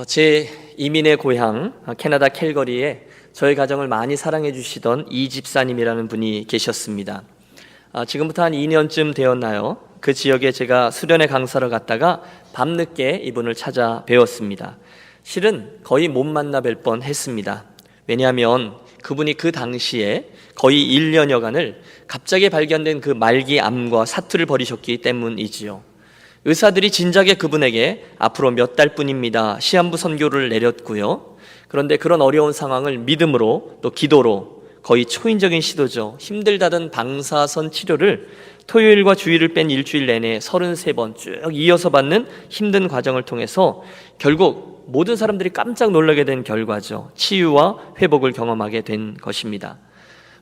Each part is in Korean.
제 이민의 고향 캐나다 캘거리에 저희 가정을 많이 사랑해 주시던 이 집사님이라는 분이 계셨습니다. 지금부터 한 2년쯤 되었나요? 그 지역에 제가 수련회 강사를 갔다가 밤늦게 이분을 찾아 뵈었습니다. 실은 거의 못 만나 뵐 뻔 했습니다. 왜냐하면 그분이 그 당시에 거의 1년여간을 갑자기 발견된 그 말기암과 사투를 벌이셨기 때문이지요. 의사들이 진작에 그분에게 앞으로 몇 달뿐입니다 시한부 선고를 내렸고요. 그런데 그런 어려운 상황을 믿음으로 또 기도로 거의 초인적인 시도죠. 힘들다던 방사선 치료를 토요일과 주일을 뺀 일주일 내내 33번 쭉 이어서 받는 힘든 과정을 통해서 결국 모든 사람들이 깜짝 놀라게 된 결과죠. 치유와 회복을 경험하게 된 것입니다.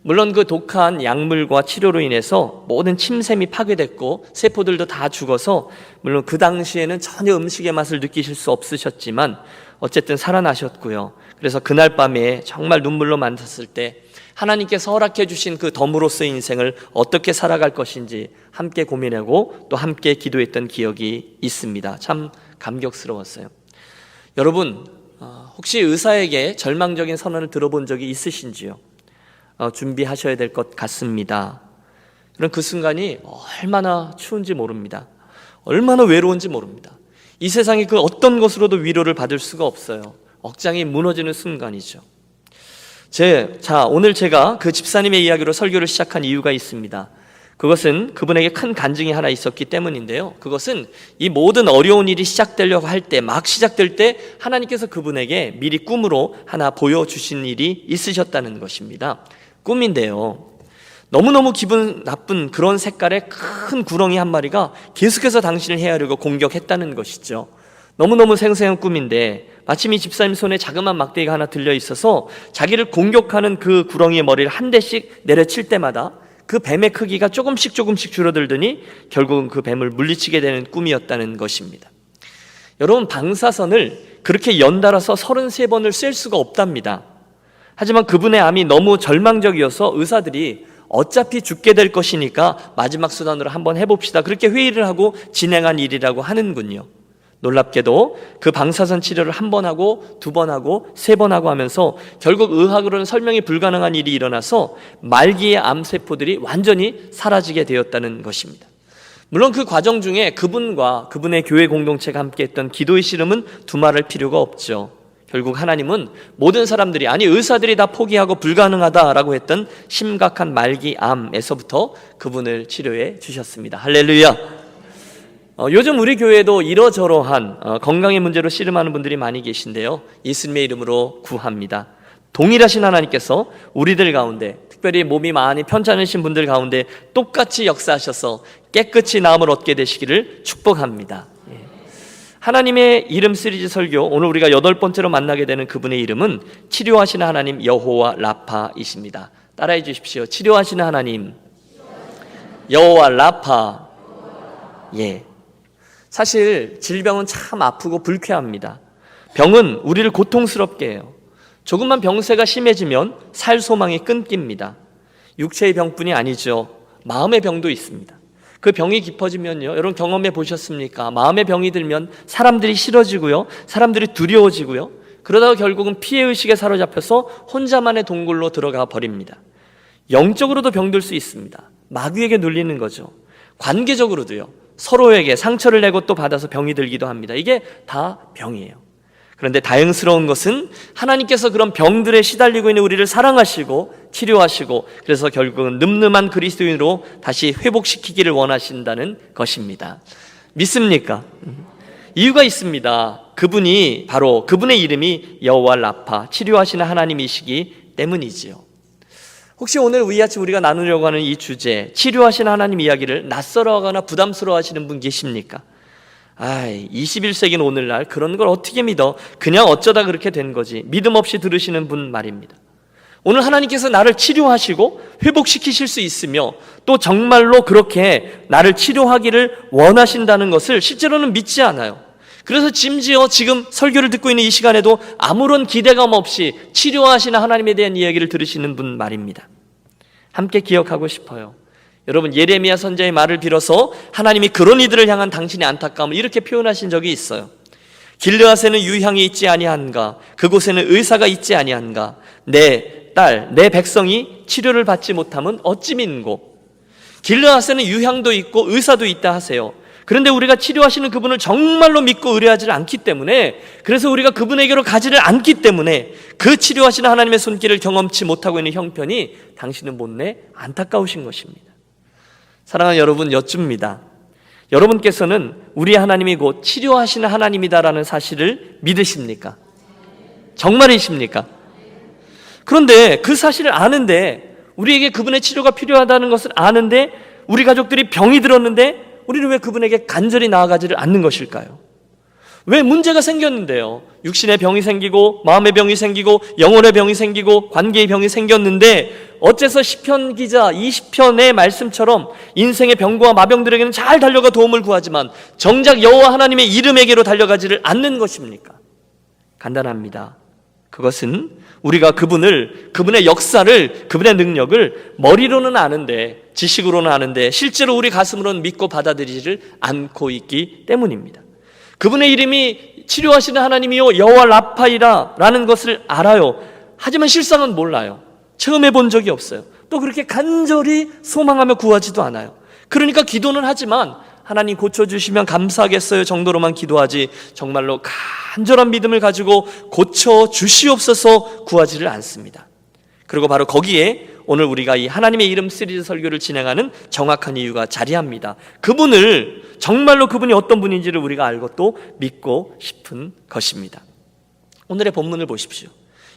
물론 그 독한 약물과 치료로 인해서 모든 침샘이 파괴됐고 세포들도 다 죽어서 물론 그 당시에는 전혀 음식의 맛을 느끼실 수 없으셨지만 어쨌든 살아나셨고요. 그래서 그날 밤에 정말 눈물로 만났을 때 하나님께서 허락해 주신 그 덤으로서의 인생을 어떻게 살아갈 것인지 함께 고민하고 또 함께 기도했던 기억이 있습니다. 참 감격스러웠어요. 여러분, 혹시 의사에게 절망적인 선언을 들어본 적이 있으신지요? 준비하셔야 될 것 같습니다. 그런 그 순간이 얼마나 추운지 모릅니다. 얼마나 외로운지 모릅니다. 이 세상에 그 어떤 것으로도 위로를 받을 수가 없어요. 억장이 무너지는 순간이죠. 오늘 제가 그 집사님의 이야기로 설교를 시작한 이유가 있습니다. 그것은 그분에게 큰 간증이 하나 있었기 때문인데요. 그것은 이 모든 어려운 일이 시작되려고 할 때, 막 시작될 때 하나님께서 그분에게 미리 꿈으로 하나 보여주신 일이 있으셨다는 것입니다. 꿈인데요, 너무너무 기분 나쁜 그런 색깔의 큰 구렁이 한 마리가 계속해서 당신을 헤아리고 공격했다는 것이죠. 너무너무 생생한 꿈인데 마침 이 집사님 손에 자그마한 막대기가 하나 들려 있어서 자기를 공격하는 그 구렁이의 머리를 한 대씩 내려칠 때마다 그 뱀의 크기가 조금씩 줄어들더니 결국은 그 뱀을 물리치게 되는 꿈이었다는 것입니다. 여러분, 방사선을 그렇게 연달아서 33번을 쐴 수가 없답니다. 하지만 그분의 암이 너무 절망적이어서 의사들이 어차피 죽게 될 것이니까 마지막 수단으로 한번 해봅시다, 그렇게 회의를 하고 진행한 일이라고 하는군요. 놀랍게도 그 방사선 치료를 한 번 하고 두 번 하고 세 번 하고 하면서 결국 의학으로는 설명이 불가능한 일이 일어나서 말기의 암세포들이 완전히 사라지게 되었다는 것입니다. 물론 그 과정 중에 그분과 그분의 교회 공동체가 함께했던 기도의 씨름은 두말할 필요가 없죠. 결국 하나님은 모든 사람들이, 아니 의사들이 다 포기하고 불가능하다라고 했던 심각한 말기암에서부터 그분을 치료해 주셨습니다. 할렐루야. 요즘 우리 교회에도 이러저러한 건강의 문제로 씨름하는 분들이 많이 계신데요, 예수님의 이름으로 구합니다. 동일하신 하나님께서 우리들 가운데, 특별히 몸이 많이 편찮으신 분들 가운데 똑같이 역사하셔서 깨끗이 나음을 얻게 되시기를 축복합니다. 하나님의 이름 시리즈 설교, 오늘 우리가 8번째로 만나게 되는 그분의 이름은 치료하시는 하나님 여호와 라파이십니다. 따라해 주십시오. 치료하시는 하나님 여호와 라파. 사실 질병은 참 아프고 불쾌합니다. 병은 우리를 고통스럽게 해요. 조금만 병세가 심해지면 살 소망이 끊깁니다. 육체의 병뿐이 아니죠. 마음의 병도 있습니다. 그 병이 깊어지면요, 여러분 경험해 보셨습니까? 마음의 병이 들면 사람들이 싫어지고요, 사람들이 두려워지고요, 그러다가 결국은 피해의식에 사로잡혀서 혼자만의 동굴로 들어가 버립니다. 영적으로도 병들 수 있습니다. 마귀에게 눌리는 거죠. 관계적으로도요, 서로에게 상처를 내고 또 받아서 병이 들기도 합니다. 이게 다 병이에요. 그런데 다행스러운 것은 하나님께서 그런 병들에 시달리고 있는 우리를 사랑하시고 치료하시고, 그래서 결국은 늠름한 그리스도인으로 다시 회복시키기를 원하신다는 것입니다. 믿습니까? 이유가 있습니다. 그분이 바로, 그분의 이름이 여호와 라파, 치료하시는 하나님이시기 때문이지요. 혹시 오늘 이 아침 우리가 나누려고 하는 이 주제, 치료하시는 하나님 이야기를 낯설어하거나 부담스러워하시는 분 계십니까? 21세기는 오늘날 그런 걸 어떻게 믿어? 그냥 어쩌다 그렇게 된 거지. 믿음 없이 들으시는 분 말입니다. 오늘 하나님께서 나를 치료하시고 회복시키실 수 있으며 또 정말로 그렇게 나를 치료하기를 원하신다는 것을 실제로는 믿지 않아요. 그래서 심지어 지금 설교를 듣고 있는 이 시간에도 아무런 기대감 없이 치료하시는 하나님에 대한 이야기를 들으시는 분 말입니다. 함께 기억하고 싶어요. 여러분, 예레미야 선지자의 말을 빌어서 하나님이 그런 이들을 향한 당신의 안타까움을 이렇게 표현하신 적이 있어요. 길르앗에는 유향이 있지 아니한가? 그곳에는 의사가 있지 아니한가? 내 딸, 내 백성이 치료를 받지 못하면 어찌 민고? 길르앗에는 유향도 있고 의사도 있다 하세요. 그런데 우리가 치료하시는 그분을 정말로 믿고 의뢰하지 않기 때문에, 그래서 우리가 그분에게로 가지를 않기 때문에 그 치료하시는 하나님의 손길을 경험치 못하고 있는 형편이 당신은 못내 안타까우신 것입니다. 사랑하는 여러분, 여쭙니다. 여러분께서는 우리 하나님이 곧 치료하시는 하나님이다라는 사실을 믿으십니까? 정말이십니까? 그런데 그 사실을 아는데, 우리에게 그분의 치료가 필요하다는 것을 아는데, 우리 가족들이 병이 들었는데 우리는 왜 그분에게 간절히 나아가지를 않는 것일까요? 왜 문제가 생겼는데요, 육신의 병이 생기고 마음의 병이 생기고 영혼의 병이 생기고 관계의 병이 생겼는데, 어째서 시편 기자 20편의 말씀처럼 인생의 병과 마병들에게는 잘 달려가 도움을 구하지만 정작 여호와 하나님의 이름에게로 달려가지를 않는 것입니까? 간단합니다. 그것은 우리가 그분의 역사를, 그분의 능력을 머리로는 아는데, 지식으로는 아는데 실제로 우리 가슴으로는 믿고 받아들이지를 않고 있기 때문입니다. 그분의 이름이 치료하시는 하나님이요 여호와 라파이라 라는 것을 알아요. 하지만 실상은 몰라요. 체험해 본 적이 없어요. 또 그렇게 간절히 소망하며 구하지도 않아요. 그러니까 기도는 하지만 하나님 고쳐주시면 감사하겠어요 정도로만 기도하지, 정말로 간절한 믿음을 가지고 고쳐주시옵소서 구하지를 않습니다. 그리고 바로 거기에 오늘 우리가 이 하나님의 이름 시리즈 설교를 진행하는 정확한 이유가 자리합니다. 그분을, 정말로 그분이 어떤 분인지를 우리가 알고 또 믿고 싶은 것입니다. 오늘의 본문을 보십시오.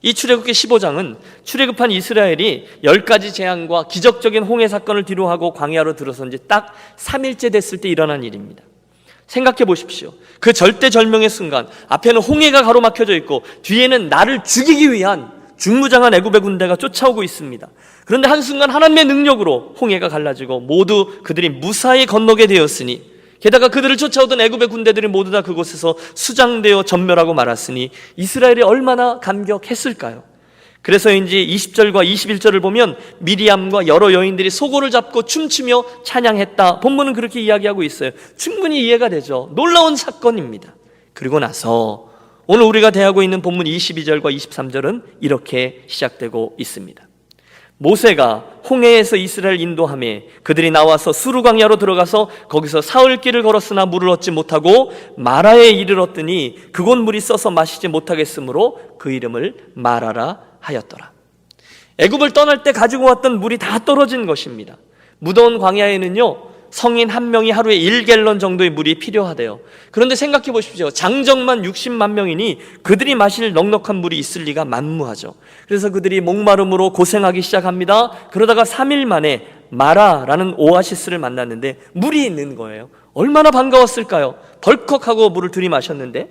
이 출애굽기 15장은 출애굽한 이스라엘이 10가지 재앙과 기적적인 홍해 사건을 뒤로하고 광야로 들어선 지 딱 3일째 됐을 때 일어난 일입니다. 생각해 보십시오. 그 절대절명의 순간, 앞에는 홍해가 가로막혀져 있고 뒤에는 나를 죽이기 위한 중무장한 애굽의 군대가 쫓아오고 있습니다. 그런데 한순간 하나님의 능력으로 홍해가 갈라지고 모두 그들이 무사히 건너게 되었으니, 게다가 그들을 쫓아오던 애굽의 군대들이 모두 다 그곳에서 수장되어 전멸하고 말았으니 이스라엘이 얼마나 감격했을까요? 그래서인지 20절과 21절을 보면 미리암과 여러 여인들이 소고를 잡고 춤추며 찬양했다. 본문은 그렇게 이야기하고 있어요. 충분히 이해가 되죠. 놀라운 사건입니다. 그리고 나서 오늘 우리가 대하고 있는 본문 22절과 23절은 이렇게 시작되고 있습니다. 모세가 홍해에서 이스라엘 인도하며 그들이 나와서 수르 광야로 들어가서 거기서 사흘길을 걸었으나 물을 얻지 못하고 마라에 이르렀더니 그곳 물이 써서 마시지 못하겠으므로 그 이름을 마라라 하였더라. 애굽을 떠날 때 가지고 왔던 물이 다 떨어진 것입니다. 무더운 광야에는요, 성인 한 명이 하루에 1갤런 정도의 물이 필요하대요. 그런데 생각해 보십시오. 장정만 60만 명이니 그들이 마실 넉넉한 물이 있을 리가 만무하죠. 그래서 그들이 목마름으로 고생하기 시작합니다. 그러다가 3일 만에 마라라는 오아시스를 만났는데 물이 있는 거예요. 얼마나 반가웠을까요? 덜컥하고 물을 들이마셨는데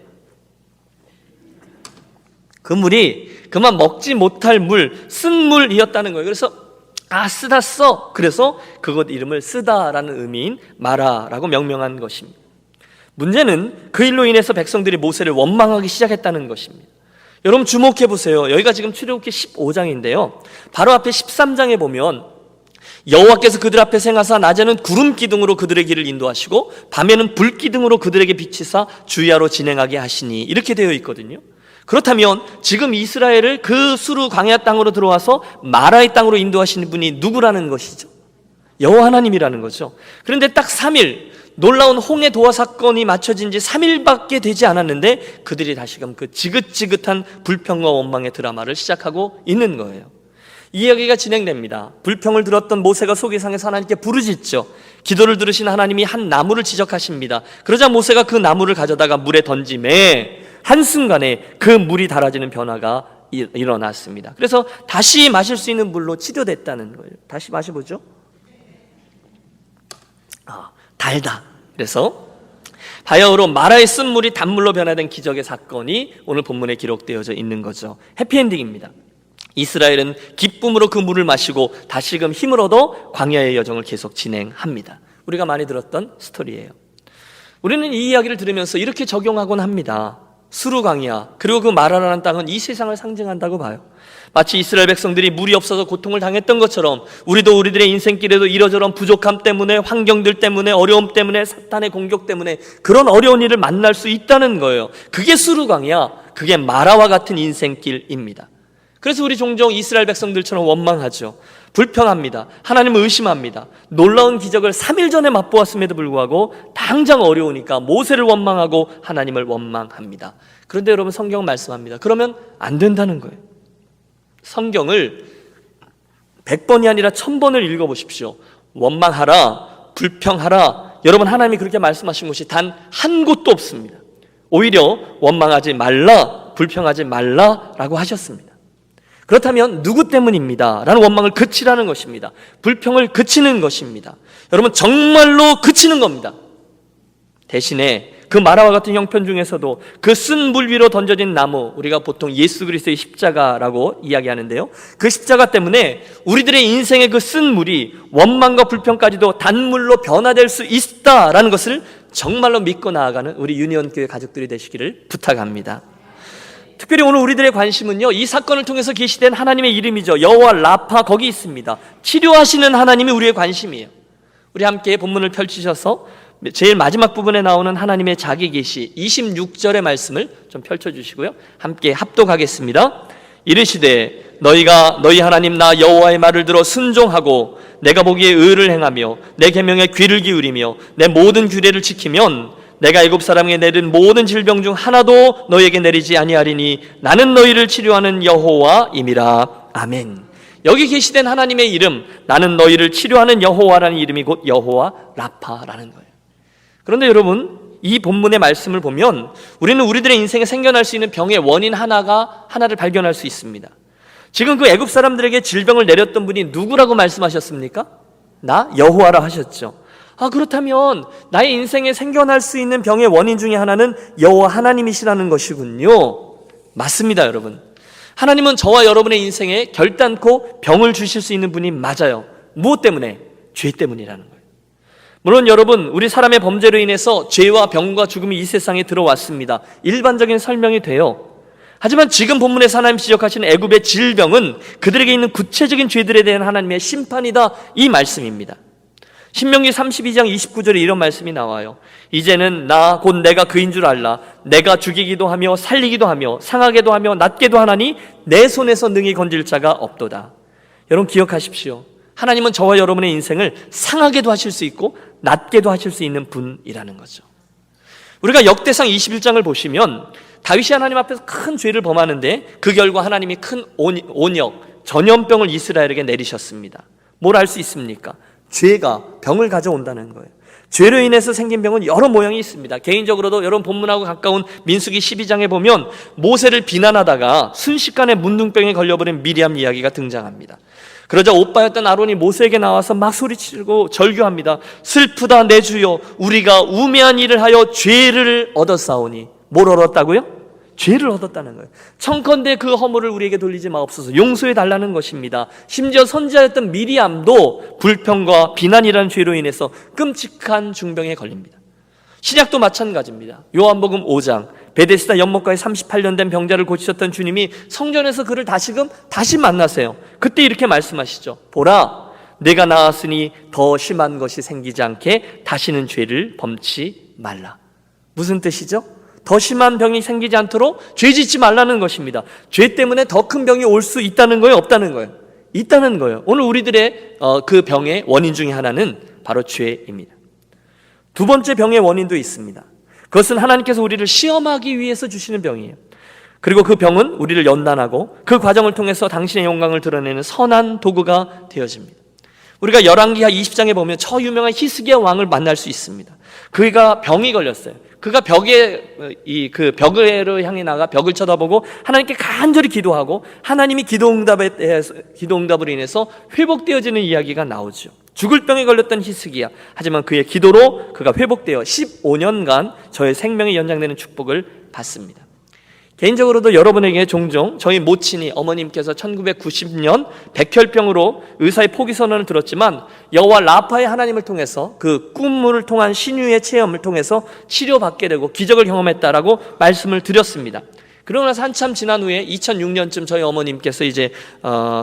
그 물이 그만 먹지 못할 물, 쓴 물이었다는 거예요. 그래서 쓰다 써. 그래서 그곳 이름을 쓰다라는 의미인 마라라고 명명한 것입니다. 문제는 그 일로 인해서 백성들이 모세를 원망하기 시작했다는 것입니다. 여러분 주목해 보세요. 여기가 지금 출애굽기 15장인데요. 바로 앞에 13장에 보면 여호와께서 그들 앞에 행하사 낮에는 구름 기둥으로 그들의 길을 인도하시고 밤에는 불 기둥으로 그들에게 비치사 주야로 진행하게 하시니, 이렇게 되어 있거든요. 그렇다면 지금 이스라엘을 그 수르 광야 땅으로 들어와서 마라의 땅으로 인도하시는 분이 누구라는 것이죠? 여호와 하나님이라는 거죠. 그런데 딱 3일, 놀라운 홍해 도화 사건이 맞춰진 지 3일밖에 되지 않았는데 그들이 다시금 그 지긋지긋한 불평과 원망의 드라마를 시작하고 있는 거예요. 이 이야기가 진행됩니다. 불평을 들었던 모세가 속이 상해서 하나님께 부르짖죠. 기도를 들으신 하나님이 한 나무를 지적하십니다. 그러자 모세가 그 나무를 가져다가 물에 던짐에 한순간에 그 물이 달아지는 변화가 일어났습니다. 그래서 다시 마실 수 있는 물로 치료됐다는 거예요. 다시 마셔보죠. 달다. 그래서 바야흐로 마라의 쓴 물이 단물로 변화된 기적의 사건이 오늘 본문에 기록되어져 있는 거죠. 해피엔딩입니다. 이스라엘은 기쁨으로 그 물을 마시고 다시금 힘을 얻어 광야의 여정을 계속 진행합니다. 우리가 많이 들었던 스토리예요. 우리는 이 이야기를 들으면서 이렇게 적용하곤 합니다. 수르강이야. 그리고 그 마라라는 땅은 이 세상을 상징한다고 봐요. 마치 이스라엘 백성들이 물이 없어서 고통을 당했던 것처럼 우리도 우리들의 인생길에도 이러저런 부족함 때문에, 환경들 때문에, 어려움 때문에, 사탄의 공격 때문에 그런 어려운 일을 만날 수 있다는 거예요. 그게 수르강이야. 그게 마라와 같은 인생길입니다. 그래서 우리 종종 이스라엘 백성들처럼 원망하죠. 불평합니다. 하나님을 의심합니다. 놀라운 기적을 3일 전에 맛보았음에도 불구하고 당장 어려우니까 모세를 원망하고 하나님을 원망합니다. 그런데 여러분, 성경은 말씀합니다. 그러면 안 된다는 거예요. 성경을 100번이 아니라 1000번을 읽어보십시오. 원망하라, 불평하라. 여러분, 하나님이 그렇게 말씀하신 곳이 단 한 곳도 없습니다. 오히려 원망하지 말라, 불평하지 말라라고 하셨습니다. 그렇다면 누구 때문입니다 라는 원망을 그치라는 것입니다. 불평을 그치는 것입니다. 여러분, 정말로 그치는 겁니다. 대신에 그 마라와 같은 형편 중에서도 그 쓴 물 위로 던져진 나무, 우리가 보통 예수 그리스도의 십자가라고 이야기하는데요, 그 십자가 때문에 우리들의 인생의 그 쓴 물이 원망과 불평까지도 단물로 변화될 수 있다라는 것을 정말로 믿고 나아가는 우리 유니온교회 가족들이 되시기를 부탁합니다. 특별히 오늘 우리들의 관심은요, 이 사건을 통해서 계시된 하나님의 이름이죠. 여호와 라파, 거기 있습니다. 치료하시는 하나님이 우리의 관심이에요. 우리 함께 본문을 펼치셔서 제일 마지막 부분에 나오는 하나님의 자기 계시 26절의 말씀을 좀 펼쳐주시고요, 함께 합독하겠습니다. 이르시되 너희가 너희 하나님 나 여호와의 말을 들어 순종하고 내가 보기에 의를 행하며 내 계명에 귀를 기울이며 내 모든 규례를 지키면 내가 애굽 사람에게 내린 모든 질병 중 하나도 너희에게 내리지 아니하리니 나는 너희를 치료하는 여호와임이라. 아멘. 여기 계시된 하나님의 이름, 나는 너희를 치료하는 여호와라는 이름이 곧 여호와 라파라는 거예요. 그런데 여러분, 이 본문의 말씀을 보면 우리는 우리들의 인생에 생겨날 수 있는 병의 원인 하나를 발견할 수 있습니다. 지금 그 애굽 사람들에게 질병을 내렸던 분이 누구라고 말씀하셨습니까? 나 여호와라 하셨죠. 그렇다면 나의 인생에 생겨날 수 있는 병의 원인 중에 하나는 여호와 하나님이시라는 것이군요. 맞습니다, 여러분. 하나님은 저와 여러분의 인생에 결단코 병을 주실 수 있는 분이 맞아요. 무엇 때문에? 죄 때문이라는 거예요. 물론 여러분, 우리 사람의 범죄로 인해서 죄와 병과 죽음이 이 세상에 들어왔습니다. 일반적인 설명이 돼요. 하지만 지금 본문에서 하나님 지적하시는 애굽의 질병은 그들에게 있는 구체적인 죄들에 대한 하나님의 심판이다, 이 말씀입니다. 신명기 32장 29절에 이런 말씀이 나와요. 이제는 나 곧 내가 그인 줄 알라. 내가 죽이기도 하며 살리기도 하며 상하게도 하며 낫게도 하나니 내 손에서 능히 건질 자가 없도다. 여러분, 기억하십시오. 하나님은 저와 여러분의 인생을 상하게도 하실 수 있고 낫게도 하실 수 있는 분이라는 거죠. 우리가 역대상 21장을 보시면 다윗이 하나님 앞에서 큰 죄를 범하는데 그 결과 하나님이 큰 온역, 전염병을 이스라엘에게 내리셨습니다. 뭘 알 수 있습니까? 죄가 병을 가져온다는 거예요. 죄로 인해서 생긴 병은 여러 모양이 있습니다. 개인적으로도 여러분 본문하고 가까운 민수기 12장에 보면 모세를 비난하다가 순식간에 문둥병에 걸려버린 미리암 이야기가 등장합니다. 그러자 오빠였던 아론이 모세에게 나와서 막 소리치고 절규합니다. 슬프다 내 주여, 우리가 우매한 일을 하여 죄를 얻었사오니. 뭘 얻었다고요? 죄를 얻었다는 거예요. 청컨대 그 허물을 우리에게 돌리지 마옵소서, 용서해 달라는 것입니다. 심지어 선지자였던 미리암도 불평과 비난이라는 죄로 인해서 끔찍한 중병에 걸립니다. 신약도 마찬가지입니다. 요한복음 5장, 베데스다 연못가에 38년 된 병자를 고치셨던 주님이 성전에서 그를 다시 만나세요. 그때 이렇게 말씀하시죠. 보라, 내가 나았으니 더 심한 것이 생기지 않게 다시는 죄를 범치 말라. 무슨 뜻이죠? 더 심한 병이 생기지 않도록 죄 짓지 말라는 것입니다. 죄 때문에 더 큰 병이 올 수 있다는 거예요, 없다는 거예요? 있다는 거예요. 오늘 우리들의 그 병의 원인 중에 하나는 바로 죄입니다. 두 번째 병의 원인도 있습니다. 그것은 하나님께서 우리를 시험하기 위해서 주시는 병이에요. 그리고 그 병은 우리를 연단하고 그 과정을 통해서 당신의 영광을 드러내는 선한 도구가 되어집니다. 우리가 열왕기하 20장에 보면 저 유명한 히스기야 왕을 만날 수 있습니다. 그가 병이 걸렸어요. 그가 그 벽으로 향해 나가 벽을 쳐다보고 하나님께 간절히 기도하고 하나님이 기도응답으로 인해서 회복되어지는 이야기가 나오죠. 죽을 병에 걸렸던 히스기야, 하지만 그의 기도로 그가 회복되어 15년간 저의 생명이 연장되는 축복을 받습니다. 개인적으로도 여러분에게 종종 저희 모친이 어머님께서 1990년 백혈병으로 의사의 포기 선언을 들었지만 여호와 라파의 하나님을 통해서 그 꿈을 통한 신유의 체험을 통해서 치료받게 되고 기적을 경험했다라고 말씀을 드렸습니다. 그러고 나서 한참 지난 후에 2006년쯤 저희 어머님께서 이제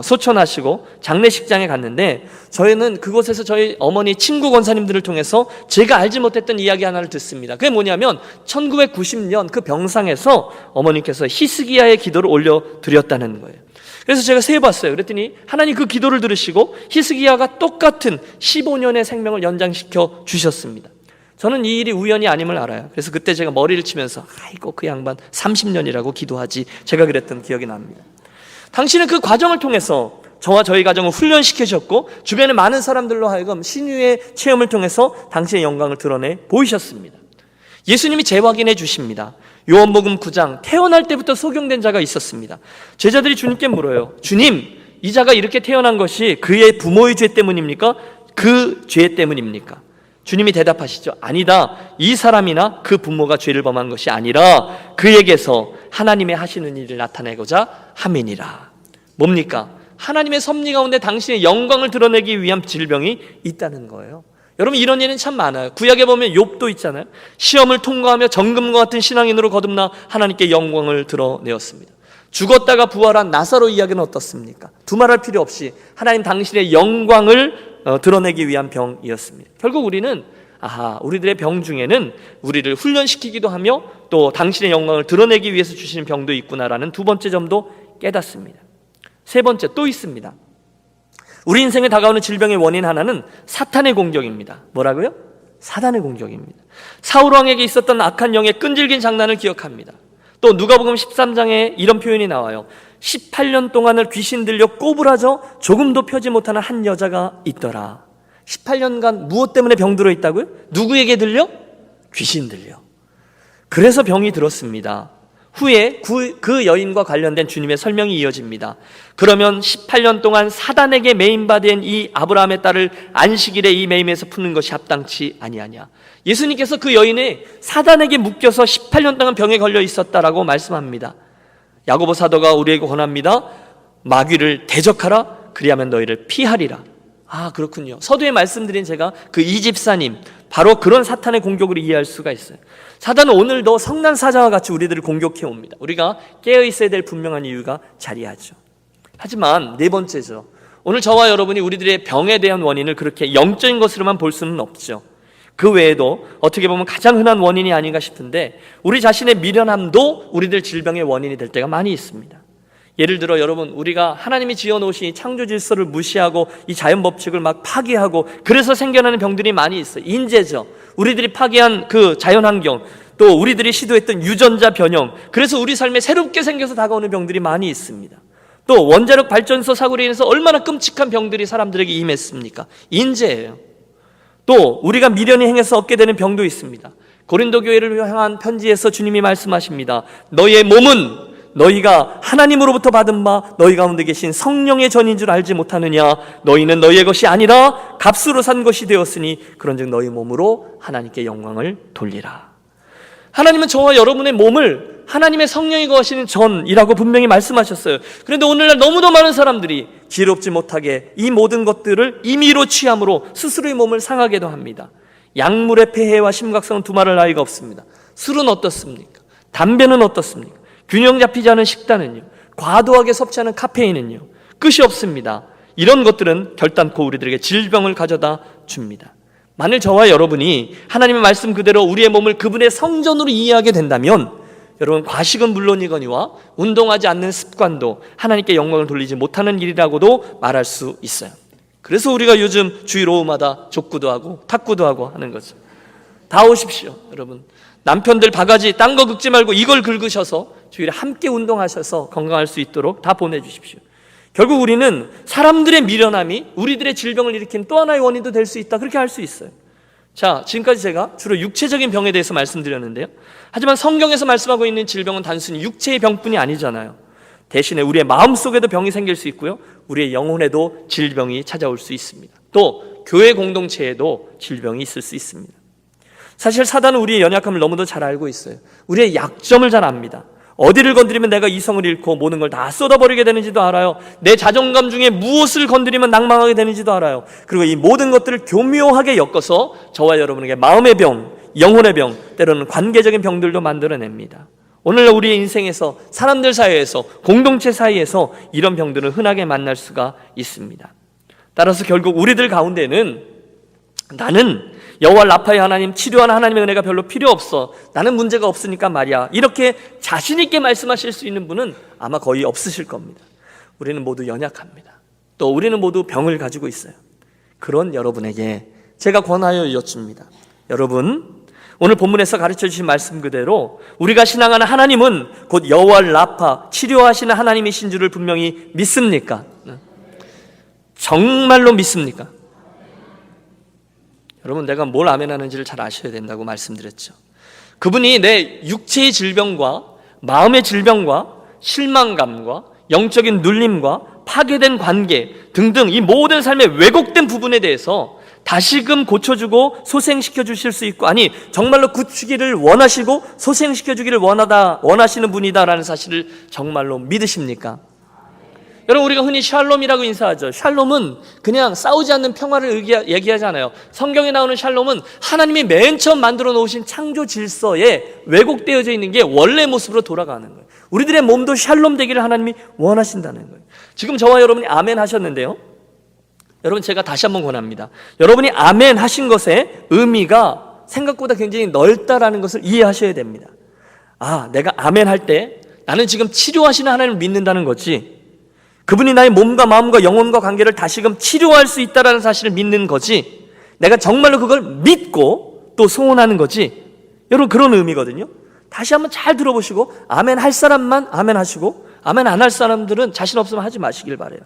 소천하시고 장례식장에 갔는데, 저희는 그곳에서 저희 어머니 친구 권사님들을 통해서 제가 알지 못했던 이야기 하나를 듣습니다. 그게 뭐냐면 1990년 그 병상에서 어머님께서 히스기야의 기도를 올려드렸다는 거예요. 그래서 제가 세어봤어요. 그랬더니 하나님 그 기도를 들으시고 히스기야가 똑같은 15년의 생명을 연장시켜 주셨습니다. 저는 이 일이 우연이 아님을 알아요. 그래서 그때 제가 머리를 치면서 아이고 그 양반 30년이라고 기도하지, 제가 그랬던 기억이 납니다. 당신은 그 과정을 통해서 저와 저희 가정을 훈련시키셨고 주변의 많은 사람들로 하여금 신유의 체험을 통해서 당신의 영광을 드러내 보이셨습니다. 예수님이 재확인해 주십니다. 요한복음 9장, 태어날 때부터 소경된 자가 있었습니다. 제자들이 주님께 물어요. 주님, 이 자가 이렇게 태어난 것이 그의 부모의 죄 때문입니까? 그 죄 때문입니까? 주님이 대답하시죠. 아니다. 이 사람이나 그 부모가 죄를 범한 것이 아니라 그에게서 하나님의 하시는 일을 나타내고자 함이니라. 뭡니까? 하나님의 섭리 가운데 당신의 영광을 드러내기 위한 질병이 있다는 거예요. 여러분, 이런 예는 참 많아요. 구약에 보면 욥도 있잖아요. 시험을 통과하며 정금과 같은 신앙인으로 거듭나 하나님께 영광을 드러내었습니다. 죽었다가 부활한 나사로 이야기는 어떻습니까? 두말할 필요 없이 하나님 당신의 영광을 드러내기 위한 병이었습니다. 결국 우리는 우리들의 병 중에는 우리를 훈련시키기도 하며 또 당신의 영광을 드러내기 위해서 주시는 병도 있구나라는 두 번째 점도 깨닫습니다. 세 번째 또 있습니다. 우리 인생에 다가오는 질병의 원인 하나는 사탄의 공격입니다. 뭐라고요? 사단의 공격입니다. 사울 왕에게 있었던 악한 영의 끈질긴 장난을 기억합니다. 또 누가복음 13장에 이런 표현이 나와요. 18년 동안을 귀신 들려 꼬부라져 조금도 펴지 못하는 한 여자가 있더라. 18년간 무엇 때문에 병들어 있다고요? 누구에게 들려? 귀신 들려. 그래서 병이 들었습니다. 후에 그 여인과 관련된 주님의 설명이 이어집니다. 그러면 18년 동안 사단에게 매임받은 이 아브라함의 딸을 안식일에 이 매임에서 푸는 것이 합당치 아니하냐. 예수님께서 그 여인이 사단에게 묶여서 18년 동안 병에 걸려 있었다라고 말씀합니다. 야고보 사도가 우리에게 권합니다. 마귀를 대적하라. 그리하면 너희를 피하리라. 그렇군요. 서두에 말씀드린 제가 그 이 집사님, 바로 그런 사탄의 공격으로 이해할 수가 있어요. 사단은 오늘도 성난 사자와 같이 우리들을 공격해 옵니다. 우리가 깨어 있어야 될 분명한 이유가 자리하죠. 하지만 네 번째죠. 오늘 저와 여러분이 우리들의 병에 대한 원인을 그렇게 영적인 것으로만 볼 수는 없죠. 그 외에도 어떻게 보면 가장 흔한 원인이 아닌가 싶은데, 우리 자신의 미련함도 우리들 질병의 원인이 될 때가 많이 있습니다. 예를 들어 여러분, 우리가 하나님이 지어놓으신 창조 질서를 무시하고 이 자연 법칙을 막 파괴하고 그래서 생겨나는 병들이 많이 있어요. 인재죠. 우리들이 파괴한 그 자연환경, 또 우리들이 시도했던 유전자 변형, 그래서 우리 삶에 새롭게 생겨서 다가오는 병들이 많이 있습니다. 또 원자력 발전소 사고로 인해서 얼마나 끔찍한 병들이 사람들에게 임했습니까? 인재예요. 또 우리가 미련히 행해서 얻게 되는 병도 있습니다. 고린도 교회를 향한 편지에서 주님이 말씀하십니다. 너희의 몸은 너희가 하나님으로부터 받은 바 너희 가운데 계신 성령의 전인 줄 알지 못하느냐. 너희는 너희의 것이 아니라 값으로 산 것이 되었으니 그런즉 너희 몸으로 하나님께 영광을 돌리라. 하나님은 저와 여러분의 몸을 하나님의 성령이 거하시는 전이라고 분명히 말씀하셨어요. 그런데 오늘날 너무도 많은 사람들이 지혜롭지 못하게 이 모든 것들을 임의로 취함으로 스스로의 몸을 상하게도 합니다. 약물의 폐해와 심각성은 두말할 나위가 없습니다. 술은 어떻습니까? 담배는 어떻습니까? 균형 잡히지 않은 식단은요, 과도하게 섭취하는 카페인은요, 끝이 없습니다. 이런 것들은 결단코 우리들에게 질병을 가져다 줍니다. 만일 저와 여러분이 하나님의 말씀 그대로 우리의 몸을 그분의 성전으로 이해하게 된다면, 여러분, 과식은 물론이거니와 운동하지 않는 습관도 하나님께 영광을 돌리지 못하는 일이라고도 말할 수 있어요. 그래서 우리가 요즘 주일 오후마다 족구도 하고 탁구도 하고 하는 거죠. 다 오십시오, 여러분. 남편들 바가지 딴 거 긁지 말고 이걸 긁으셔서 주일에 함께 운동하셔서 건강할 수 있도록 다 보내주십시오. 결국 우리는 사람들의 미련함이 우리들의 질병을 일으킨 또 하나의 원인도 될 수 있다, 그렇게 할 수 있어요. 자, 지금까지 제가 주로 육체적인 병에 대해서 말씀드렸는데요. 하지만 성경에서 말씀하고 있는 질병은 단순히 육체의 병뿐이 아니잖아요. 대신에 우리의 마음속에도 병이 생길 수 있고요, 우리의 영혼에도 질병이 찾아올 수 있습니다. 또 교회 공동체에도 질병이 있을 수 있습니다. 사실 사단은 우리의 연약함을 너무도 잘 알고 있어요. 우리의 약점을 잘 압니다. 어디를 건드리면 내가 이성을 잃고 모든 걸 다 쏟아버리게 되는지도 알아요. 내 자존감 중에 무엇을 건드리면 낭망하게 되는지도 알아요. 그리고 이 모든 것들을 교묘하게 엮어서 저와 여러분에게 마음의 병, 영혼의 병, 때로는 관계적인 병들도 만들어냅니다. 오늘 우리의 인생에서, 사람들 사이에서, 공동체 사이에서 이런 병들은 흔하게 만날 수가 있습니다. 따라서 결국 우리들 가운데는 나는 여호와 라파의 하나님, 치료하는 하나님의 은혜가 별로 필요 없어, 나는 문제가 없으니까 말이야, 이렇게 자신 있게 말씀하실 수 있는 분은 아마 거의 없으실 겁니다. 우리는 모두 연약합니다. 또 우리는 모두 병을 가지고 있어요. 그런 여러분에게 제가 권하여 여쭙니다. 여러분, 오늘 본문에서 가르쳐 주신 말씀 그대로 우리가 신앙하는 하나님은 곧 여호와 라파, 치료하시는 하나님이신 줄을 분명히 믿습니까? 정말로 믿습니까? 여러분, 내가 뭘 아멘하는지를 잘 아셔야 된다고 말씀드렸죠. 그분이 내 육체의 질병과 마음의 질병과 실망감과 영적인 눌림과 파괴된 관계 등등 이 모든 삶의 왜곡된 부분에 대해서 다시금 고쳐주고 소생시켜 주실 수 있고, 아니 정말로 고치기를 원하시고 소생시켜 주기를 원하시는 분이다라는 사실을 정말로 믿으십니까? 여러분, 우리가 흔히 샬롬이라고 인사하죠. 샬롬은 그냥 싸우지 않는 평화를 얘기하잖아요. 성경에 나오는 샬롬은 하나님이 맨 처음 만들어 놓으신 창조 질서에 왜곡되어져 있는 게 원래 모습으로 돌아가는 거예요. 우리들의 몸도 샬롬 되기를 하나님이 원하신다는 거예요. 지금 저와 여러분이 아멘 하셨는데요, 여러분, 제가 다시 한번 권합니다. 여러분이 아멘 하신 것의 의미가 생각보다 굉장히 넓다라는 것을 이해하셔야 됩니다. 아, 내가 아멘 할 때 나는 지금 치료하시는 하나님을 믿는다는 거지, 그분이 나의 몸과 마음과 영혼과 관계를 다시금 치료할 수 있다는 사실을 믿는 거지, 내가 정말로 그걸 믿고 또 소원하는 거지, 여러분, 그런 의미거든요. 다시 한번 잘 들어보시고 아멘 할 사람만 아멘 하시고 아멘 안 할 사람들은 자신 없으면 하지 마시길 바라요.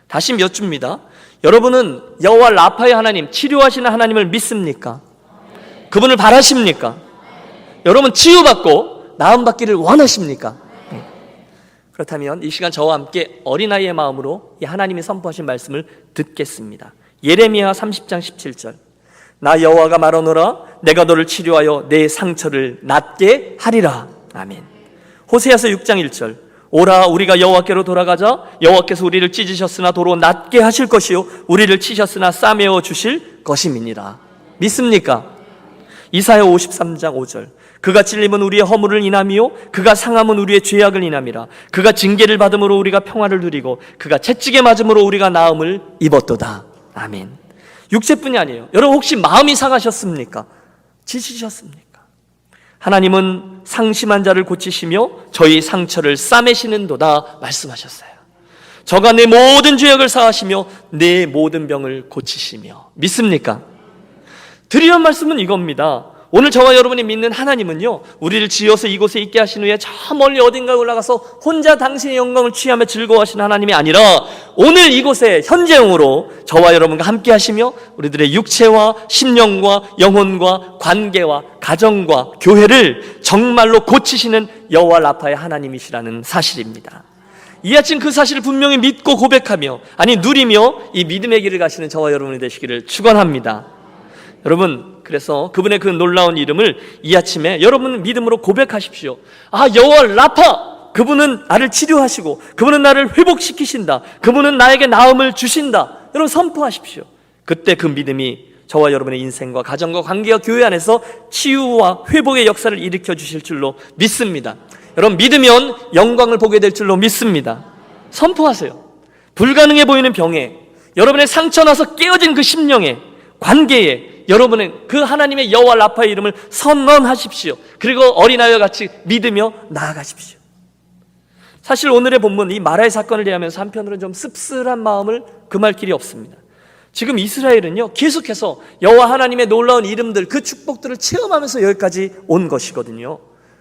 다시 여쭙니다. 여러분은 여호와 라파의 하나님, 치료하시는 하나님을 믿습니까? 그분을 바라십니까? 여러분, 치유받고 나음받기를 원하십니까? 그렇다면 이 시간 저와 함께 어린아이의 마음으로 이 하나님이 선포하신 말씀을 듣겠습니다. 예레미야 30장 17절. 나 여호와가 말하노라, 내가 너를 치료하여 내 상처를 낫게 하리라. 아멘. 호세아서 6장 1절. 오라, 우리가 여호와께로 돌아가자. 여호와께서 우리를 찢으셨으나 도로 낫게 하실 것이요 우리를 치셨으나 싸매어 주실 것임이니라. 믿습니까? 이사야 53장 5절. 그가 찔림은 우리의 허물을 인함이요 그가 상함은 우리의 죄악을 인함이라. 그가 징계를 받음으로 우리가 평화를 누리고 그가 채찍에 맞음으로 우리가 나음을 입었도다. 아멘. 육체뿐이 아니에요. 여러분, 혹시 마음이 상하셨습니까? 지치셨습니까? 하나님은 상심한 자를 고치시며 저희 상처를 싸매시는도다 말씀하셨어요. 저가 내 모든 죄악을 사하시며 내 모든 병을 고치시며. 믿습니까? 드리는 말씀은 이겁니다. 오늘 저와 여러분이 믿는 하나님은요, 우리를 지어서 이곳에 있게 하신 후에 저 멀리 어딘가에 올라가서 혼자 당신의 영광을 취하며 즐거워하시는 하나님이 아니라 오늘 이곳에 현재형으로 저와 여러분과 함께 하시며 우리들의 육체와 심령과 영혼과 관계와 가정과 교회를 정말로 고치시는 여호와 라파의 하나님이시라는 사실입니다. 이 아침 그 사실을 분명히 믿고 고백하며, 아니 누리며 이 믿음의 길을 가시는 저와 여러분이 되시기를 축원합니다. 여러분, 그래서 그분의 그 놀라운 이름을 이 아침에 여러분 믿음으로 고백하십시오. 아, 여호와 라파, 그분은 나를 치료하시고 그분은 나를 회복시키신다, 그분은 나에게 나음을 주신다. 여러분 선포하십시오. 그때 그 믿음이 저와 여러분의 인생과 가정과 관계와 교회 안에서 치유와 회복의 역사를 일으켜 주실 줄로 믿습니다. 여러분, 믿으면 영광을 보게 될 줄로 믿습니다. 선포하세요. 불가능해 보이는 병에, 여러분의 상처나서 깨어진 그 심령에, 관계에 여러분은 그 하나님의 여호와 라파의 이름을 선언하십시오. 그리고 어린아이와 같이 믿으며 나아가십시오. 사실 오늘의 본문, 이 마라의 사건을 대하면서 한편으로는 좀 씁쓸한 마음을 금할 길이 없습니다. 지금 이스라엘은요, 계속해서 여호와 하나님의 놀라운 이름들, 그 축복들을 체험하면서 여기까지 온 것이거든요.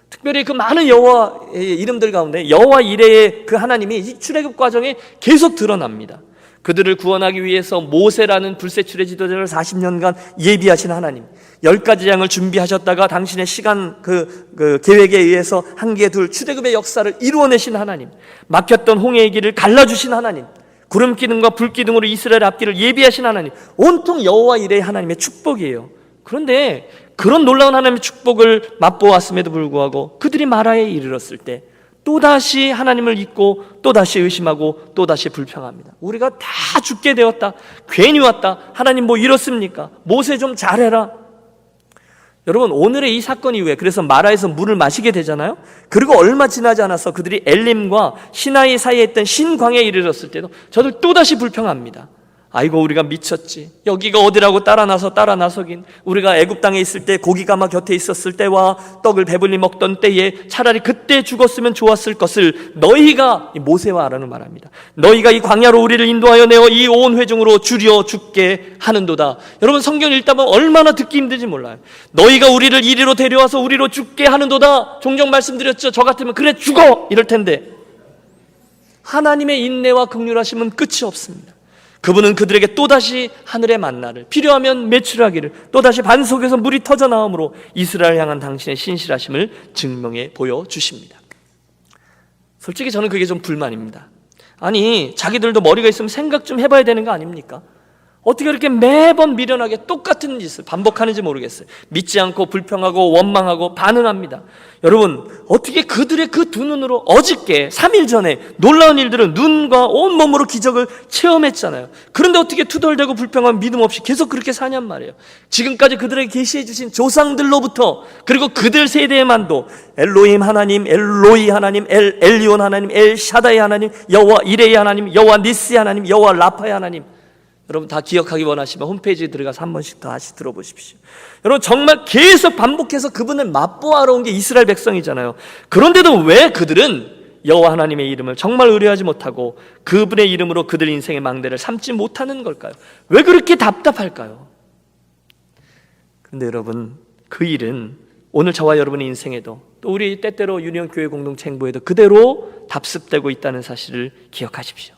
특별히 그 많은 여호와의 이름들 가운데 여호와 이레의 그 하나님이 이 출애굽 과정에 계속 드러납니다. 그들을 구원하기 위해서 모세라는 불세출의 지도자를 40년간 예비하신 하나님, 10가지 양을 준비하셨다가 당신의 시간 그 계획에 의해서 한 개 둘 출애굽의 역사를 이루어내신 하나님, 막혔던 홍해의 길을 갈라주신 하나님, 구름 기둥과 불 기둥으로 이스라엘 앞길을 예비하신 하나님, 온통 여호와 이레의 하나님의 축복이에요. 그런데 그런 놀라운 하나님의 축복을 맛보았음에도 불구하고 그들이 마라에 이르렀을 때 또다시 하나님을 잊고 또다시 의심하고 또다시 불평합니다. 우리가 다 죽게 되었다, 괜히 왔다, 하나님 뭐 이렇습니까? 모세 좀 잘해라. 여러분, 오늘의 이 사건 이후에 그래서 마라에서 물을 마시게 되잖아요. 그리고 얼마 지나지 않아서 그들이 엘림과 시나이 사이에 있던 신광야에 이르렀을 때도 저들 또다시 불평합니다. 아이고, 우리가 미쳤지. 여기가 어디라고 따라 나서긴. 우리가 애굽 땅에 있을 때 고기가 막 곁에 있었을 때와 떡을 배불리 먹던 때에 차라리 그때 죽었으면 좋았을 것을 너희가, 모세와 아론을 말합니다. 너희가 이 광야로 우리를 인도하여 내어 이 온 회중으로 줄여 죽게 하는도다. 여러분, 성경을 읽다 보면 얼마나 듣기 힘든지 몰라요. 너희가 우리를 이리로 데려와서 우리로 죽게 하는도다. 종종 말씀드렸죠. 저 같으면 그래 죽어 이럴 텐데, 하나님의 인내와 긍휼하심은 끝이 없습니다. 그분은 그들에게 또다시 하늘의 만나를, 필요하면 메추라기를, 또다시 반석에서 물이 터져 나오므로 이스라엘 향한 당신의 신실하심을 증명해 보여주십니다. 솔직히 저는 그게 좀 불만입니다. 아니, 자기들도 머리가 있으면 생각 좀 해봐야 되는 거 아닙니까? 어떻게 그렇게 매번 미련하게 똑같은 짓을 반복하는지 모르겠어요. 믿지 않고 불평하고 원망하고 반응합니다. 여러분, 어떻게 그들의 그 두 눈으로 어저께 3일 전에 놀라운 일들을 눈과 온몸으로 기적을 체험했잖아요. 그런데 어떻게 투덜대고 불평하면 믿음 없이 계속 그렇게 사냔 말이에요. 지금까지 그들에게 계시해 주신 조상들로부터, 그리고 그들 세대에만도 엘로힘 하나님, 엘로이 하나님, 엘리온 하나님, 엘샤다이 하나님, 여호와 이레이 하나님, 여호와 니스 하나님, 여호와 라파의 하나님, 여러분 다 기억하기 원하시면 홈페이지에 들어가서 한 번씩 다시 들어보십시오. 여러분, 정말 계속 반복해서 그분을 맛보아러 온 게 이스라엘 백성이잖아요. 그런데도 왜 그들은 여호와 하나님의 이름을 정말 의뢰하지 못하고 그분의 이름으로 그들 인생의 망대를 삼지 못하는 걸까요? 왜 그렇게 답답할까요? 그런데 여러분, 그 일은 오늘 저와 여러분의 인생에도, 또 우리 때때로 유니온교회 공동체 행보에도 그대로 답습되고 있다는 사실을 기억하십시오.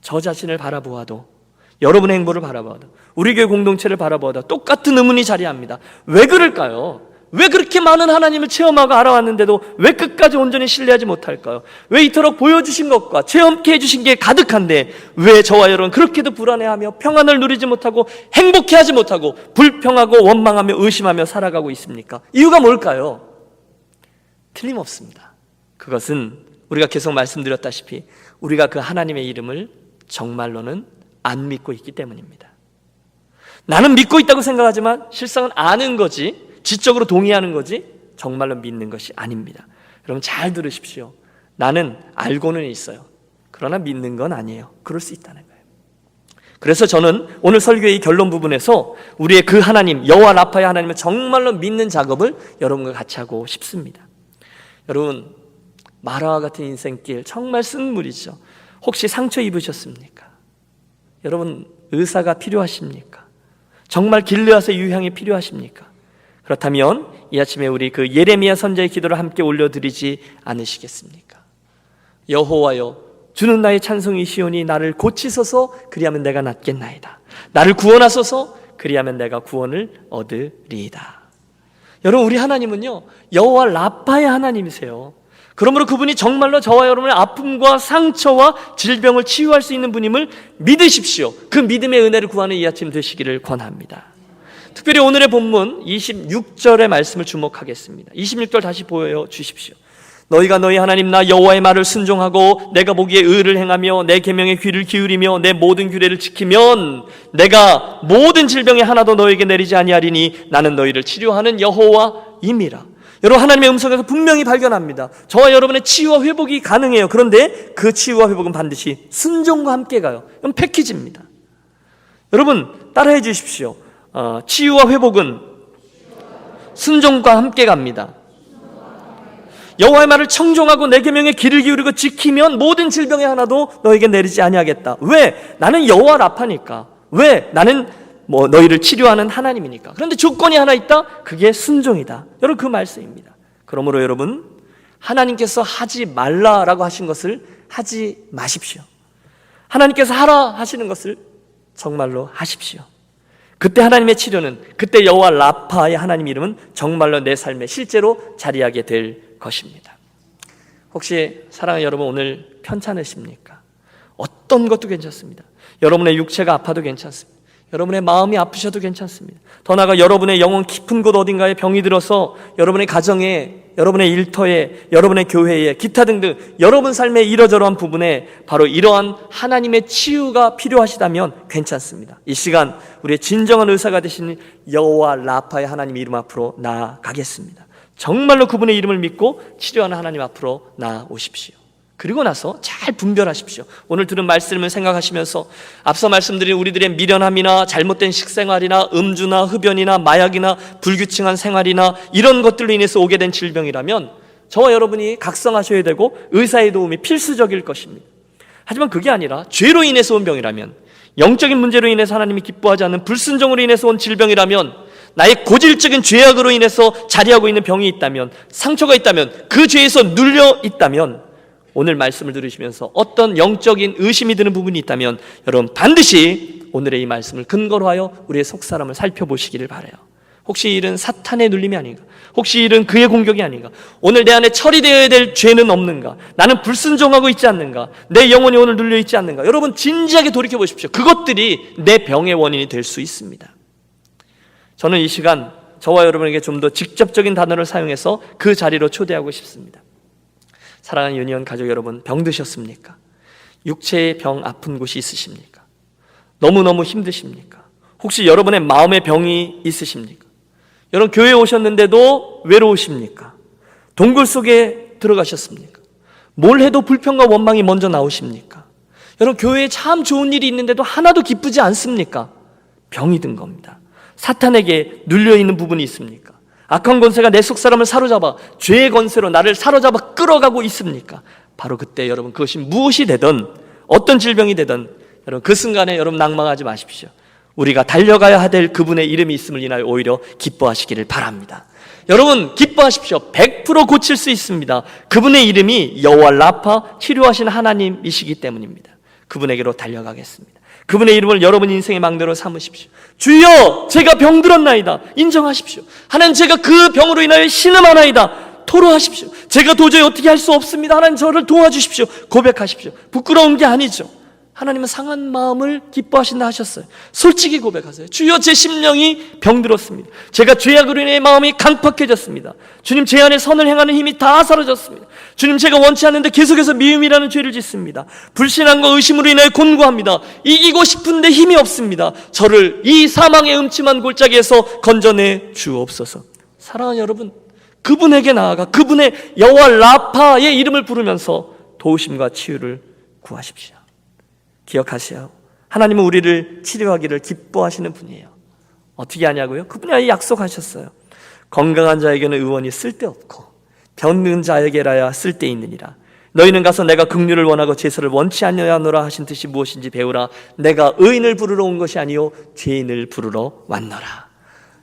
저 자신을 바라보아도, 여러분의 행보를 바라봐도, 우리 교회 공동체를 바라봐도 똑같은 의문이 자리합니다. 왜 그럴까요? 왜 그렇게 많은 하나님을 체험하고 알아왔는데도 왜 끝까지 온전히 신뢰하지 못할까요? 왜 이토록 보여주신 것과 체험케 해주신 게 가득한데 왜 저와 여러분 그렇게도 불안해하며 평안을 누리지 못하고 행복해하지 못하고 불평하고 원망하며 의심하며 살아가고 있습니까? 이유가 뭘까요? 틀림없습니다. 그것은 우리가 계속 말씀드렸다시피 우리가 그 하나님의 이름을 정말로는 안 믿고 있기 때문입니다. 나는 믿고 있다고 생각하지만 실상은 아는 거지, 지적으로 동의하는 거지 정말로 믿는 것이 아닙니다. 여러분 잘 들으십시오. 나는 알고는 있어요. 그러나 믿는 건 아니에요. 그럴 수 있다는 거예요. 그래서 저는 오늘 설교의 이 결론 부분에서 우리의 그 하나님, 여호와 라파의 하나님을 정말로 믿는 작업을 여러분과 같이 하고 싶습니다. 여러분, 마라와 같은 인생길 정말 쓴물이죠. 혹시 상처 입으셨습니까? 여러분, 의사가 필요하십니까? 정말 길르앗의 유향이 필요하십니까? 그렇다면 이 아침에 우리 그 예레미야 선지자의 기도를 함께 올려드리지 않으시겠습니까? 여호와여, 주는 나의 찬송이시오니 나를 고치소서, 그리하면 내가 낫겠나이다. 나를 구원하소서, 그리하면 내가 구원을 얻으리이다. 여러분, 우리 하나님은요 여호와 라파의 하나님이세요. 그러므로 그분이 정말로 저와 여러분의 아픔과 상처와 질병을 치유할 수 있는 분임을 믿으십시오. 그 믿음의 은혜를 구하는 이 아침 되시기를 권합니다. 특별히 오늘의 본문 26절의 말씀을 주목하겠습니다. 26절 다시 보여주십시오. 너희가 너희 하나님 나 여호와의 말을 순종하고 내가 보기에 의를 행하며 내 계명에 귀를 기울이며 내 모든 규례를 지키면 내가 모든 질병에 하나도 너에게 내리지 아니하리니 나는 너희를 치료하는 여호와임이라. 여러분, 하나님의 음성에서 분명히 발견합니다. 저와 여러분의 치유와 회복이 가능해요. 그런데 그 치유와 회복은 반드시 순종과 함께 가요. 이건 패키지입니다. 여러분 따라해 주십시오. 치유와 회복은 순종과 함께 갑니다. 여호와의 말을 청종하고 내 계명에 귀를 기울이고 지키면 모든 질병에 하나도 너에게 내리지 아니하겠다. 왜? 나는 여호와 라파니까. 왜? 나는 너희를 치료하는 하나님이니까. 그런데 조건이 하나 있다. 그게 순종이다. 여러분 그 말씀입니다. 그러므로 여러분, 하나님께서 하지 말라라고 하신 것을 하지 마십시오. 하나님께서 하라 하시는 것을 정말로 하십시오. 그때 하나님의 치료는, 그때 여호와 라파의 하나님 이름은 정말로 내 삶에 실제로 자리하게 될 것입니다. 혹시 사랑하는 여러분, 오늘 편찮으십니까? 어떤 것도 괜찮습니다. 여러분의 육체가 아파도 괜찮습니다. 여러분의 마음이 아프셔도 괜찮습니다. 더 나아가 여러분의 영혼 깊은 곳 어딘가에 병이 들어서 여러분의 가정에 여러분의 일터에, 여러분의 교회에, 기타 등등 여러분 삶의 이러저러한 부분에 바로 이러한 하나님의 치유가 필요하시다면 괜찮습니다. 이 시간 우리의 진정한 의사가 되신 여호와 라파의 하나님 이름 앞으로 나아가겠습니다. 정말로 그분의 이름을 믿고 치료하는 하나님 앞으로 나아오십시오. 그리고 나서 잘 분별하십시오. 오늘 들은 말씀을 생각하시면서 앞서 말씀드린 우리들의 미련함이나 잘못된 식생활이나 음주나 흡연이나 마약이나 불규칙한 생활이나 이런 것들로 인해서 오게 된 질병이라면 저와 여러분이 각성하셔야 되고 의사의 도움이 필수적일 것입니다. 하지만 그게 아니라 죄로 인해서 온 병이라면, 영적인 문제로 인해서 하나님이 기뻐하지 않는 불순종으로 인해서 온 질병이라면, 나의 고질적인 죄악으로 인해서 자리하고 있는 병이 있다면, 상처가 있다면, 그 죄에서 눌려 있다면, 오늘 말씀을 들으시면서 어떤 영적인 의심이 드는 부분이 있다면 여러분 반드시 오늘의 이 말씀을 근거로 하여 우리의 속사람을 살펴보시기를 바라요. 혹시 이 일은 사탄의 눌림이 아닌가? 혹시 이 일은 그의 공격이 아닌가? 오늘 내 안에 처리되어야 될 죄는 없는가? 나는 불순종하고 있지 않는가? 내 영혼이 오늘 눌려 있지 않는가? 여러분 진지하게 돌이켜 보십시오. 그것들이 내 병의 원인이 될 수 있습니다. 저는 이 시간 저와 여러분에게 좀 더 직접적인 단어를 사용해서 그 자리로 초대하고 싶습니다. 사랑하는 유니온 가족 여러분, 병드셨습니까? 육체의 병 아픈 곳이 있으십니까? 너무너무 힘드십니까? 혹시 여러분의 마음의 병이 있으십니까? 여러분 교회에 오셨는데도 외로우십니까? 동굴 속에 들어가셨습니까? 뭘 해도 불평과 원망이 먼저 나오십니까? 여러분 교회에 참 좋은 일이 있는데도 하나도 기쁘지 않습니까? 병이 든 겁니다. 사탄에게 눌려있는 부분이 있습니까? 악한 권세가 내 속사람을 사로잡아 죄의 권세로 나를 사로잡아 끌어가고 있습니까? 바로 그때 여러분 그것이 무엇이 되든 어떤 질병이 되든 여러분 그 순간에 여러분 낭망하지 마십시오. 우리가 달려가야 될 그분의 이름이 있음을 인하여 오히려 기뻐하시기를 바랍니다. 여러분 기뻐하십시오. 100% 고칠 수 있습니다. 그분의 이름이 여호와 라파, 치료하시는 하나님이시기 때문입니다. 그분에게로 달려가겠습니다. 그분의 이름을 여러분 인생의 망대로 삼으십시오. 주여 제가 병들었나이다 인정하십시오. 하나님 제가 그 병으로 인하여 신음하나이다 토로하십시오. 제가 도저히 어떻게 할 수 없습니다. 하나님 저를 도와주십시오. 고백하십시오. 부끄러운 게 아니죠. 하나님은 상한 마음을 기뻐하신다 하셨어요. 솔직히 고백하세요. 주여 제 심령이 병들었습니다. 제가 죄악으로 인해 마음이 강팍해졌습니다. 주님 제 안에 선을 행하는 힘이 다 사라졌습니다. 주님 제가 원치 않는데 계속해서 미움이라는 죄를 짓습니다. 불신앙과 의심으로 인하여 곤고합니다. 이기고 싶은데 힘이 없습니다. 저를 이 사망의 음침한 골짜기에서 건져내 주옵소서. 사랑하는 여러분, 그분에게 나아가 그분의 여호와 라파의 이름을 부르면서 도우심과 치유를 구하십시오. 기억하세요. 하나님은 우리를 치료하기를 기뻐하시는 분이에요. 어떻게 하냐고요? 그분이 약속하셨어요. 건강한 자에게는 의원이 쓸데없고 병든 자에게라야 쓸데있느니라. 너희는 가서 내가 긍휼을 원하고 제사를 원치 아니하노라 하신 뜻이 무엇인지 배우라. 내가 의인을 부르러 온 것이 아니요 죄인을 부르러 왔노라.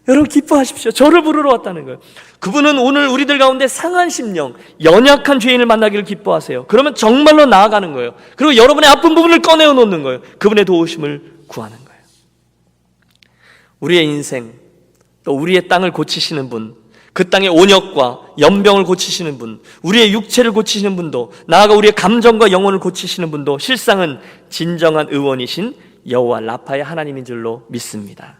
여러분 기뻐하십시오. 저를 부르러 왔다는 거예요. 그분은 오늘 우리들 가운데 상한 심령, 연약한 죄인을 만나기를 기뻐하세요. 그러면 정말로 나아가는 거예요. 그리고 여러분의 아픈 부분을 꺼내어 놓는 거예요. 그분의 도우심을 구하는 거예요. 우리의 인생, 또 우리의 땅을 고치시는 분, 그 땅의 온역과 연병을 고치시는 분, 우리의 육체를 고치시는 분도, 나아가 우리의 감정과 영혼을 고치시는 분도 실상은 진정한 의원이신 여호와 라파의 하나님인 줄로 믿습니다.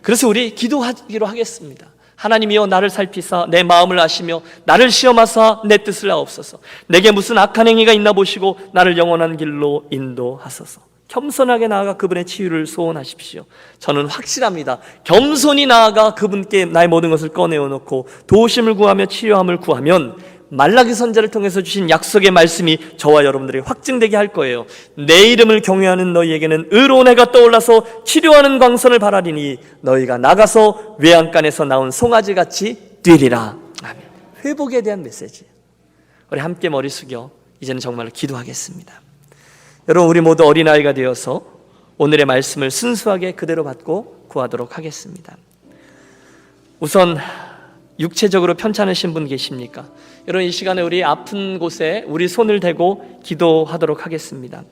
그래서 우리 기도하기로 하겠습니다. 하나님이여 나를 살피사 내 마음을 아시며 나를 시험하사 내 뜻을 아옵소서. 내게 무슨 악한 행위가 있나 보시고 나를 영원한 길로 인도하소서. 겸손하게 나아가 그분의 치유를 소원하십시오. 저는 확실합니다. 겸손히 나아가 그분께 나의 모든 것을 꺼내어 놓고 도우심을 구하며 치료함을 구하면 말라기 선지자를 통해서 주신 약속의 말씀이 저와 여러분들에게 확증되게 할 거예요. 내 이름을 경외하는 너희에게는 의로운 해가 떠올라서 치료하는 광선을 바라리니 너희가 나가서 외양간에서 나온 송아지같이 뛰리라. 아멘. 회복에 대한 메시지예요. 우리 함께 머리 숙여 이제는 정말로 기도하겠습니다. 여러분 우리 모두 어린아이가 되어서 오늘의 말씀을 순수하게 그대로 받고 구하도록 하겠습니다. 우선 육체적으로 편찮으신 분 계십니까? 여러분 이 시간에 우리 아픈 곳에 우리 손을 대고 기도하도록 하겠습니다.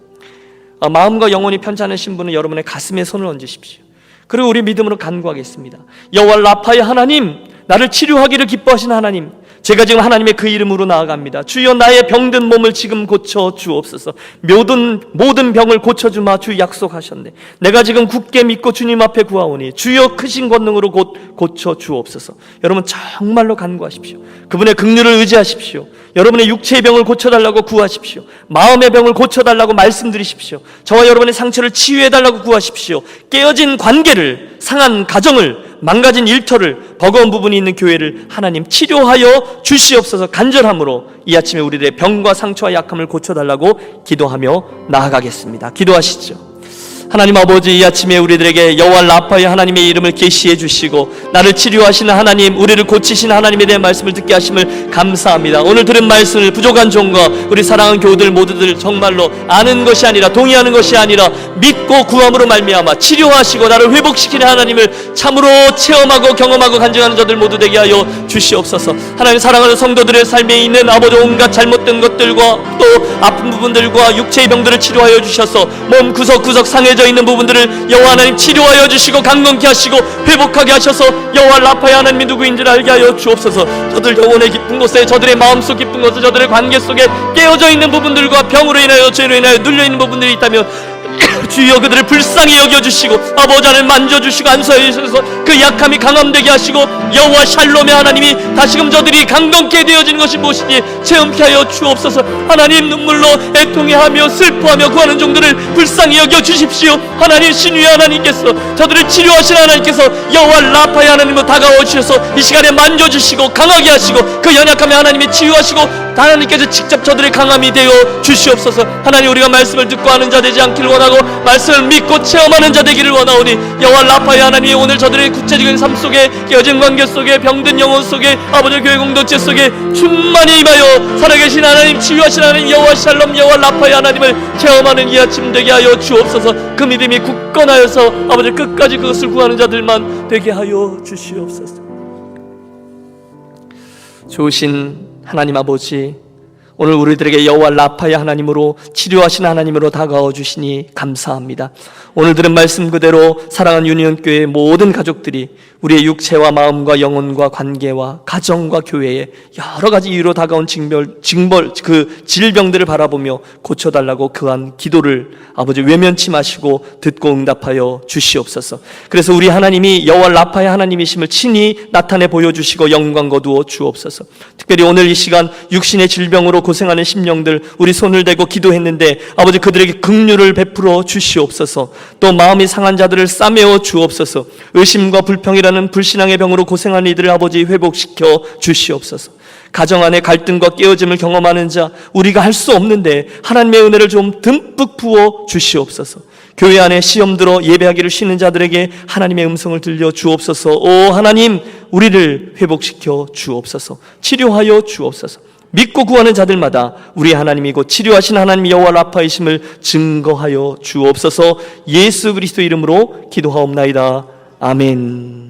마음과 영혼이 편찮으신 분은 여러분의 가슴에 손을 얹으십시오. 그리고 우리 믿음으로 간구하겠습니다. 여호와 라파의 하나님, 나를 치료하기를 기뻐하시는 하나님, 제가 지금 하나님의 그 이름으로 나아갑니다. 주여 나의 병든 몸을 지금 고쳐 주옵소서. 모든 병을 고쳐주마 주 약속하셨네. 내가 지금 굳게 믿고 주님 앞에 구하오니 주여 크신 권능으로 곧 고쳐 주옵소서. 여러분 정말로 간구하십시오. 그분의 긍휼을 의지하십시오. 여러분의 육체의 병을 고쳐달라고 구하십시오. 마음의 병을 고쳐달라고 말씀드리십시오. 저와 여러분의 상처를 치유해달라고 구하십시오. 깨어진 관계를, 상한 가정을, 망가진 일터를, 버거운 부분이 있는 교회를 하나님 치료하여 주시옵소서. 간절함으로 이 아침에 우리들의 병과 상처와 약함을 고쳐달라고 기도하며 나아가겠습니다. 기도하시죠. 하나님 아버지, 이 아침에 우리들에게 여호와 라파의 하나님의 이름을 계시해 주시고 나를 치료하시는 하나님, 우리를 고치시는 하나님에 대한 말씀을 듣게 하심을 감사합니다. 오늘 들은 말씀을 부족한 종과 우리 사랑하는 교우들 모두들 정말로 아는 것이 아니라 동의하는 것이 아니라 믿고 구함으로 말미암아 치료하시고 나를 회복시키는 하나님을 참으로 체험하고 경험하고 간증하는 자들 모두 되게 하여 주시옵소서. 하나님 사랑하는 성도들의 삶에 있는 아버지 온갖 잘못된 것들과 또 아픈 부분들과 육체의 병들을 치료하여 주셔서 몸 구석구석 상해져 있는 부분들을 여호와 하나님 치료하여 주시고 강건케 하시고 회복하게 하셔서 여호와 라파의 하나님이 누구인지를 알게 하여 주옵소서. 저들 영혼의 깊은 곳에, 저들의 마음속 깊은 곳에, 저들의 관계 속에 깨어져 있는 부분들과 병으로 인하여 죄로 인하여 눌려있는 부분들이 있다면 주여 그들을 불쌍히 여겨주시고 아버지 하나님 만져주시고 안수하여 주셔서 그 약함이 강함되게 하시고 여호와 샬롬의 하나님이 다시금 저들이 강건케 되어지는 것이 무엇인지 체험케 하여 주옵소서. 하나님 눈물로 애통해하며 슬퍼하며 구하는 종들을 불쌍히 여겨주십시오. 하나님 신유의 하나님께서 저들을 치료하신 하나님께서 여호와 라파의 하나님으로 다가와 주셔서 이 시간에 만져주시고 강하게 하시고 그 연약함에 하나님이 치유하시고 하나님께서 직접 저들의 강함이 되어 주시옵소서. 하나님 우리가 말씀을 듣고 하는 자 되지 않기를 원하고 말씀을 믿고 체험하는 자 되기를 원하오니 여호와 라파의 하나님이 오늘 저들의 구체적인 삶 속에 깨어진 관계 속에 병든 영혼 속에 아버지 교회 공동체 속에 충만히 임하여 살아계신 하나님 치유하신 하나님 여호와 샬롬 여호와 라파의 하나님을 체험하는 이 아침 되게 하여 주옵소서. 그 믿음이 굳건하여서 아버지 끝까지 그것을 구하는 자들만 되게 하여 주시옵소서. 좋으신 하나님 아버지, 오늘 우리들에게 여호와 라파의 하나님으로 치료하신 하나님으로 다가와 주시니 감사합니다. 오늘 들은 말씀 그대로 사랑하는 유니온교회의 모든 가족들이 우리의 육체와 마음과 영혼과 관계와 가정과 교회에 여러 가지 이유로 다가온 그 질병들을 바라보며 고쳐달라고 그한 기도를 아버지 외면치 마시고 듣고 응답하여 주시옵소서. 그래서 우리 하나님이 여호와 라파의 하나님이심을 친히 나타내 보여주시고 영광 거두어 주옵소서. 특별히 오늘 이 시간 육신의 질병으로 고생하는 심령들 우리 손을 대고 기도했는데 아버지 그들에게 긍휼을 베풀어 주시옵소서. 또 마음이 상한 자들을 싸매어 주옵소서. 의심과 불평이라는 불신앙의 병으로 고생하는 이들을 아버지 회복시켜 주시옵소서. 가정 안에 갈등과 깨어짐을 경험하는 자, 우리가 할 수 없는데 하나님의 은혜를 좀 듬뿍 부어 주시옵소서. 교회 안에 시험 들어 예배하기를 쉬는 자들에게 하나님의 음성을 들려 주옵소서. 오 하나님, 우리를 회복시켜 주옵소서. 치료하여 주옵소서. 믿고 구하는 자들마다 우리 하나님이 곧 치료하신 하나님 여호와 라파이심을 증거하여 주옵소서. 예수 그리스도 이름으로 기도하옵나이다. 아멘.